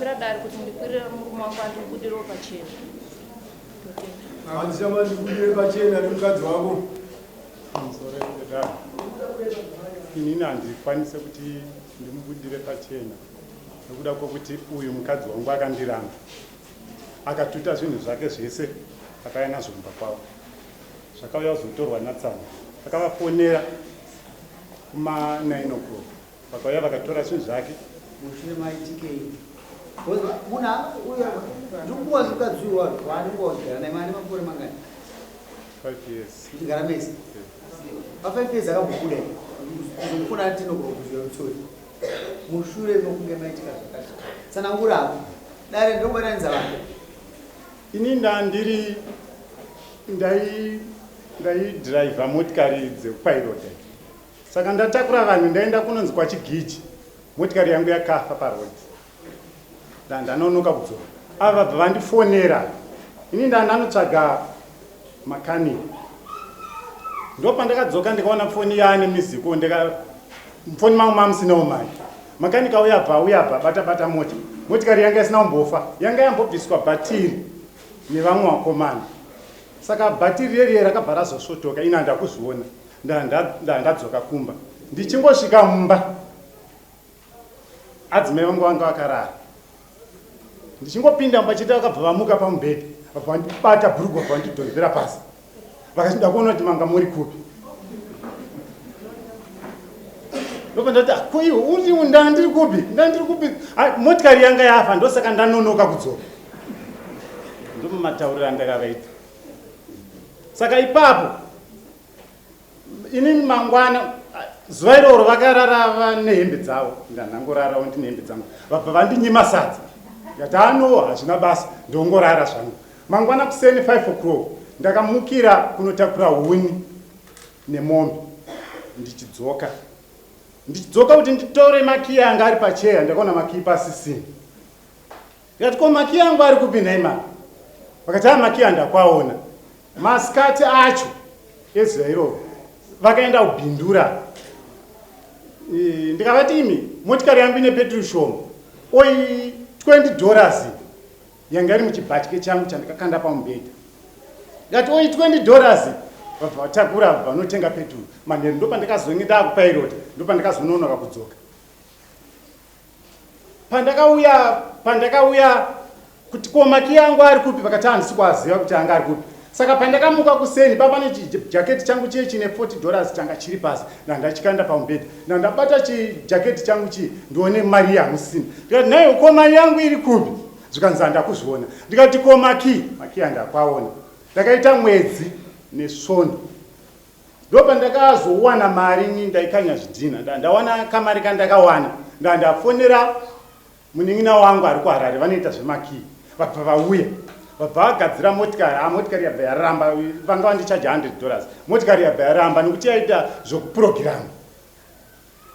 Dari kuti ndikwirire murume wangu andibudire pachena. Handisema ndibudire pachena nemukadzi wako. Inini handikwanise kuti ndimubudire pachena nekuda kwokuti uyu mukadzi wangu akandiranga akatuta zvinhu zvake zvese akauya nazvo kumba kwavo zvakauya kuzotorwa natsanga akavafonera kuma9 o'clock vakauya vakatora zvinhu zvake mushure maitikei muna uya ndikuwa zikadziwa waningogera naye mane makore mangani 5 years ndigara mese pa5 years akambokuda kuzofuna tinogokuzira utsori mushure mokunge maitika zvakati tsanangurapo dare ndokubatanidza vanhu ini ndandiri ndaidhiraivha motikari dzekupirota saka ndatakura vanhu ndaenda kunonzi kwachigiji motikari yangu yakafa parodi ndanonoka kudzoka ava bva vandifonera ini ndandanotsvaga makaniki ndopandakadzoka ndikaona foni yaane miziko foni mangu mamusinawo mari makanika uyabva bata motikari yanga isina kumbofa yanga yambobviswa bhatiri nevamwe vakomana saka bhatiri reriye rakabva razosvotoka ina ndakuzviona ndadzoka kumba ndichingosvika mumba adzimai vangu vanga vakarara ndichingopinda mumba chete vakabva vamuka pamubhedhi vabva vandibata bhurugwa vabva vandidhonzera pasi vakati ndakuona kuti manga muri kupi ndopa ndati koiwo uti ndandiri kupi motikari yanga yafa ndosaka ndanonoka kudzoka ndomumatauriro andakavaita saka ipapo inini mangwana zuva iroro vakarara nehembe dzavo ndanhangorarawo ndine hembe dzangu vabva vandinyima sadza ngati hazvina basa ndongorara zvangu mangwana kuseni 5 o'clock ndakamukira kunotakura huni nemombe ndichidzoka kuti nditore maki anga ari pacheya ndakaona maki pasisini ndikati ko maki yangu ari kupi naimani vakati maki andakwaona masikati acho ezuva iroro vakaenda kubhindura ndikavati imi motikari yangu ine petrol shoma oi $20 yanga iri muchibhatike changu chandakakanda pamubhedha ndikati oi $20 vabva vatakura vanotenga petrol manheru ndopandakazonge ndakupirota ndopandakazononoka kudzoka pandakauya kuti ko maki yangu ari kupi vakati handisi kuaziva kuti anga ari kupi saka pandakamuka kuseni papane chijaketi changu chiye chine $40 changa chiri pasi ndandachikanda pamubhedha ndandabata chijaketi changu chiye ndione mari yamusina ndikati naiwo ko mari yangu iri kupi zvikanzi handakuzviona ndikati ko maki handakwaona ndakaita mwedzi nesvondo ndopandakazowana mari ini ndaikanya zvidhina ndawana kamari kandakawana ndandafonera munin'ina wangu ari kuharare vanoita zvemaki vabva vauya vabva vagadzira motikari yabva yaramba vanga vandichaja $100 motikari yabva yaramba nekuti yaita zvokupurogiramu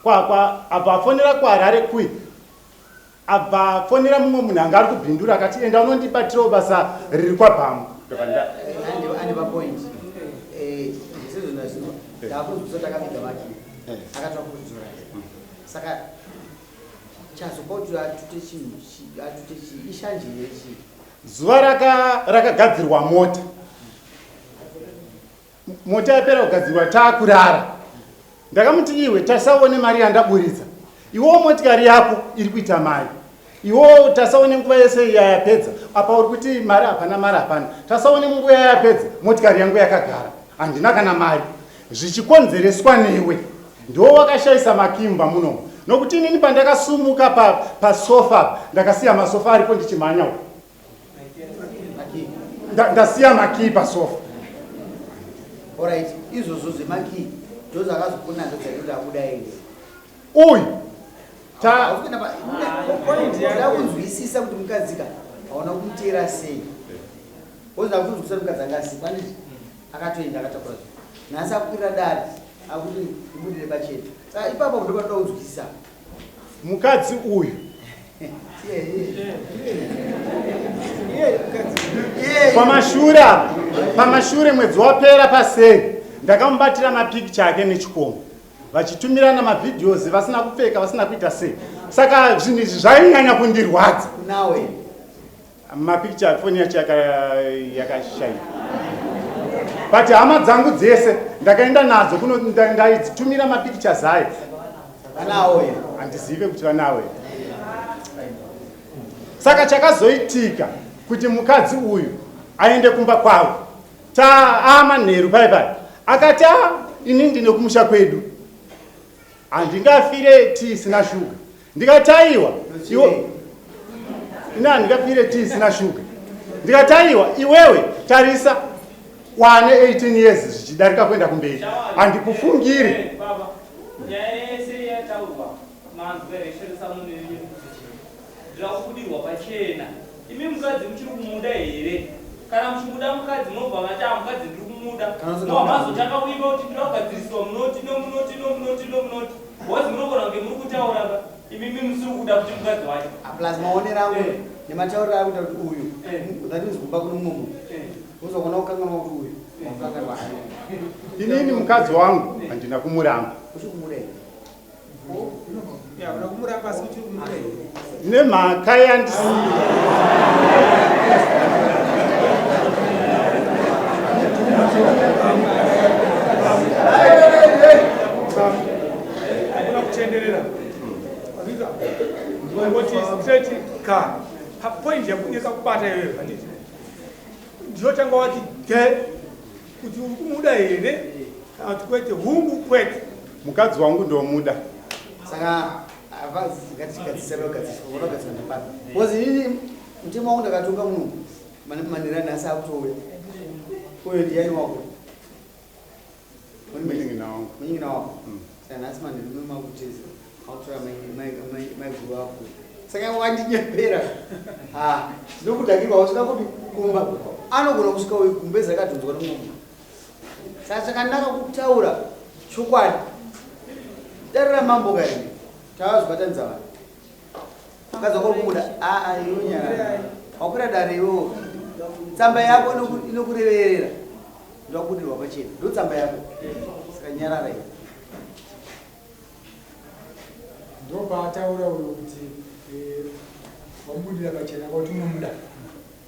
abva afonera kuharare kui abva afonera mumwe munhu anga ari kubhindura akati enda unondibatirawo basa riri kwabhamu andiva point sezvonazvino ndakuzvisa takaviga maki akatwa kudzora saka chazopa kuti atute chinhu ishanjire chii zuva rakagadzirwa mota yapera kugadzirwa taakurara ndakamuti iwe tasaone mari yandaburitsa iwewo motikari yako iri kuita mari iwewo tasaone nguva yese yayapedza apa uri kuti mari hapana tasaone nguva yayapedza motikari yangu yakagara handina kana mari zvichikonzereswa newe ndo wakashayisa makimba muno nokuti inini pandakasumuka pasofa ndakasiya masofa aripo ndichimhanya ndasiya maki pasofa alright izvozvo zvemaki ndozvakazokuna ndodzairoda kudai uyu ndakunzwisisa kuti mukadzika hauna kumutera sei oza kunzwisisa mukadzi angasi paniti akatoenda akatakura nhasi akwira dare akuti imudire pachena saka ipapo ndopanoda kunzwisisa mukadzi uyu pamashure mwedzi wapera paseri ndakamubatira mapikicha ake nechikomo vachitumirana mavhidhios vasina kupfeka vasina kuita sei. Saka zvinhu izvi zvainyanya kundirwadza. Nawe Mapikicha foni yacho yakashaya. But hama dzangu dzese ndakaenda nadzo ndaidzitumira mapictures ayo. vanawo Handizive kuti vanawe. Saka chakazoitika kuti mukadzi uyu aende kumba kwavo. Amanheru pai. Akati ini ndine kumusha kwedu. Handingafire tea isina shuga. Ndikataiwa ndingafire tea isina shuga. Ndikataiwa iwewe tarisa wane 18 years zvichidarika kuenda kumberi. Handikufungiri. Baba, nyaya yese yataurwa manzwa resheresa munhu zvaakudirwa pachena. Imi mukadzi muchiri kumuda here? Kana muchimuda mukadzi munobva mati mukadzi ndiri kumuda. Mazotsvaka kuimba kuti ndinoda kugadziriswa munoti nomunoti. Wazi munogona kunge muri kutaura imimi musiri kuda kuti mukadzi wacho. plus maonero angu nematauriro akuita kuti uyu udatizi kumba kuno munhu uzokona kukanganwa kuti uyu wakanganwa inini mukadzi wangu handina kumuramba. uchikumurei kumuramba asi uchikumurei Nemhaka yandisi hakuna kutenderera ngoti straight ka point yakunyeka kubata iwewe handiti ndinotanga wati ge kuti uri kumuda here kana kuti kwete hungu kwete. mukadzi wangu ndomuda. saka avazigadzisana kugadzisana nepano kozi ini mutima wangu ndakatonga munhu manera nhasi akutouya uyo ndiyani wako Munyingina wangu. munyingina wako saka nhasi manheru memakuteza akutora maiguru ako saka wandinyepera ndinokudhakirwa usika kuti kumba anogona kusvika kumbe zakadhonzwa nomumwe saka chakanaka kutaura chokwadi darira mambo kaini tavazvibatanidza vanhu akadzakori kumuda iwo nyara wakwira dare iwo tsamba yako inokureverera ndokudirwa pachena ndo tsamba yako saka nyarara iyo ndopataura uyo kuti wamubudira pachena kuti unomuda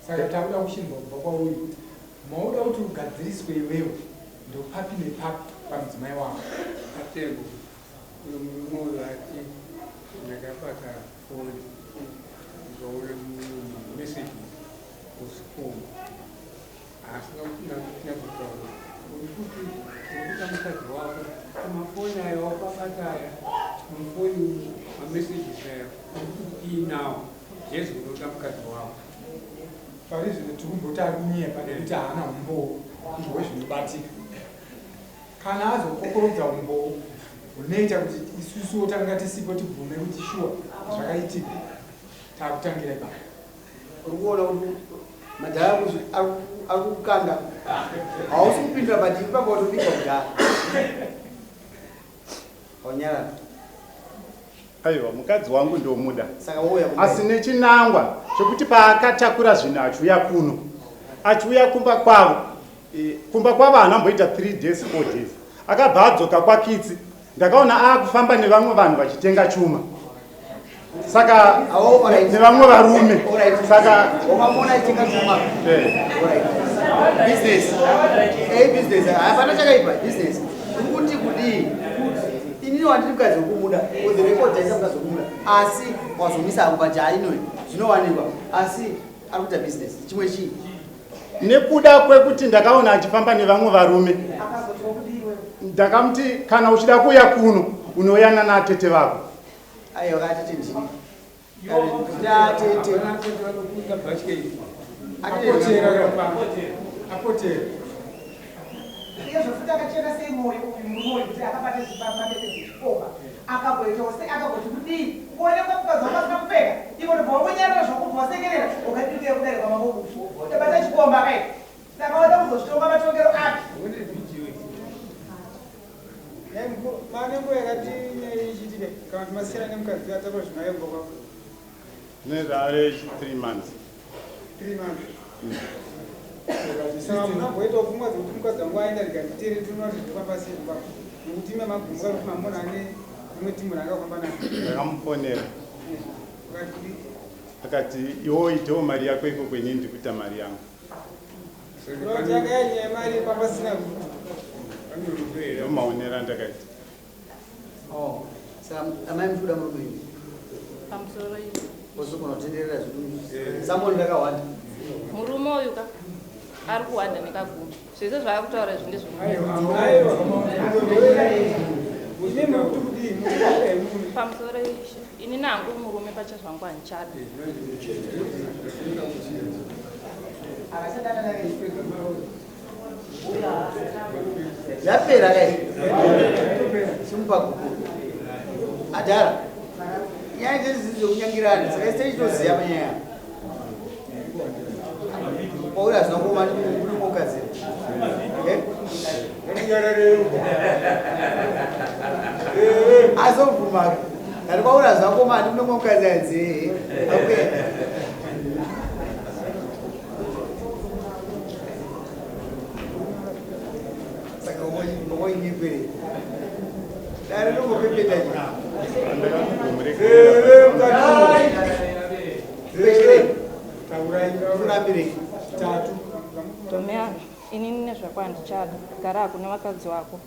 saka takuda kushindwa kubva kwauri mauda kuti ugadziriswe iwewe ndopapi nepapi pamudzimai wako atengo uyo murume ati ndakabata foni ndoona meseji usiku asina kutaura urikuti urikuda mukadzi wako amafoni ayo wapabata aya mufoni mameseji aya urikuti inawo jesu unoda mukadzi wako pari zvino tikumbotari kunyepa nekuti haana umbowo izvo zvinobatika kana azokokorodza umbowo hunoita kuti isusuwo tanga tisipo tibvume kuti shuwa zvakaitika takutangira baba uri kuona kuti madhara kuzvi ari kukanga hausi kupindura padivi pako watobika kudhara wanyarara Aiwa, mukadzi wangu ndomuda. saka wouya Asi nechinangwa chokuti paakatakura zvinhu achiuya kuno. Achiuya kumba kwavo. Kumba kwavo hanomboita 3 days 4 days. Akabva adzoka kwakitsi. Ndakaona akufamba nevamwe vanhu vachitenga chuma. Saka nevamwe varume. Saka wakamona itenga chuma business business hapana chakaipa business kuti kudii inini wandiri mukadzi wokumuda uzirekodha isa mukadzi wokumuda asi wazomisa angu pajaha inoyi zvinowanikwa asi ari kuita business chimwe chii nekuda kwekuti ndakaona achifamba nevamwe varume. Ndakamuti kana uchida kuuya kuno unoyana naatete vako. aiwa katete ndini apotera zvofuta akachena sei mwoyo mumwoyo kuti akabata zvipapatete zvichikomba akagoti kudii kuonekwa mukadzi wakasina kupfeka ivo ndobva wamonyarira zvokuti wasekerera ukadikira kudarika mabobufu ndabata chikomba kai saka wada kuzozvitonga matongero api manembo yakati ichiitike kana kuti masiyana nemukadzi atakura zvino aimbo kwako Nezvare 3 months. 3 months system. Mamboita pfungwa dzekuti mukadzi wangu aenda ndikatitere tinoti ndifamba sei kubva nekuti ime magumbuka kuti mamona ane imwe timu rakafamba nayo ndakamufonera ukati akati iwo itewo mari yako iko kwenye ndikuita mari yangu changa yanyaya mari papasina maonera ndakati saka amai muchuda murume pamusoro iye ozogona kutenderera zvinhu samoni ndakawanda murume uyu ka ari kuwanda nekaguma zvese zvaakutaura zvinde pamusoro ishe ini nangu murume pachazvangu handichada yapera kai simupaguku adhara nyaya dzezizvo kunyangirana saka ise ichitoziva panyaya pauri hazina kuoma unomokadzira azobvuma kari pauri hazina kuoma andi unomokadzira nzee saka umoinyekwere dare nongopepeta urambirei tomeana inini nezvakwandichada gara kune vakadzi wako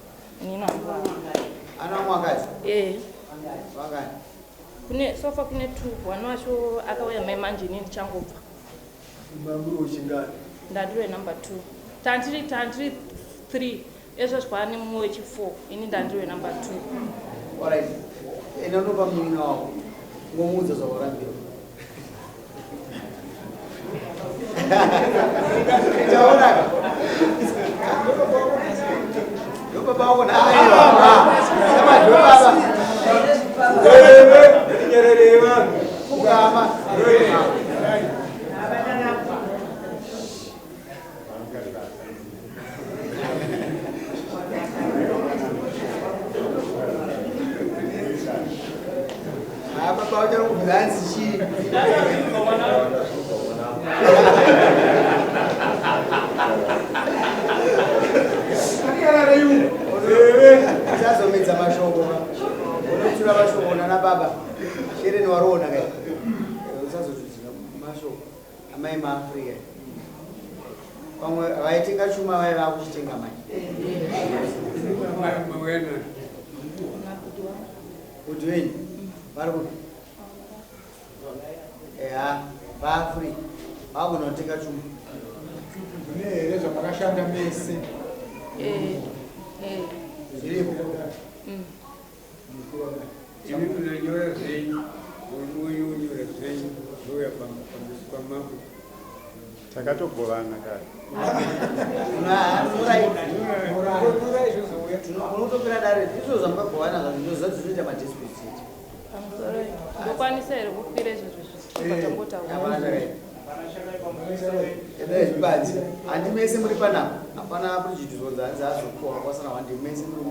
inini nangu ana mwakadzi vakani kune sofa kune 2 one wacho akauya mai manje inini ndichangobva ndandiri number 2 tandiri 3 ezvo zvikwane mumwe wechi 4 ini ndandiri number 2 alright ena unopa muina wako ngomuudza zvaurambira chaonaka ndopapa wako naaivamadopapa ukama papa uchanokubviranzi chii uchazomedza mashoko unotura mashoko nana baba shereni waroona kai usazotudzira mashoko amai maafrica pamwe vaitenga chuma vai vakuchitenga mai kuti wenyu vari kuti eha vaafrica vagona kutenga chuma zvine here zvamakashanda mese zviripo imi munonyora zvenyu unyonyora zvenyu zouya pamambo takatogovana kare unotopera dare izvo zvamukagovana zvazo ndozati zvinoita madispute pamusoro ndokwanisa here kupira izvo zvezvipatangotaura ezvibanzi handi mese muri panapa hapana purichitizo dzazokohwa kwasana handi mese muri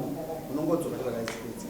munongodzoka takadaisipedza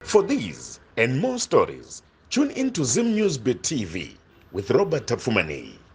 For these and more stories, tune in to Zim News Bit TV with Robert Tafumani.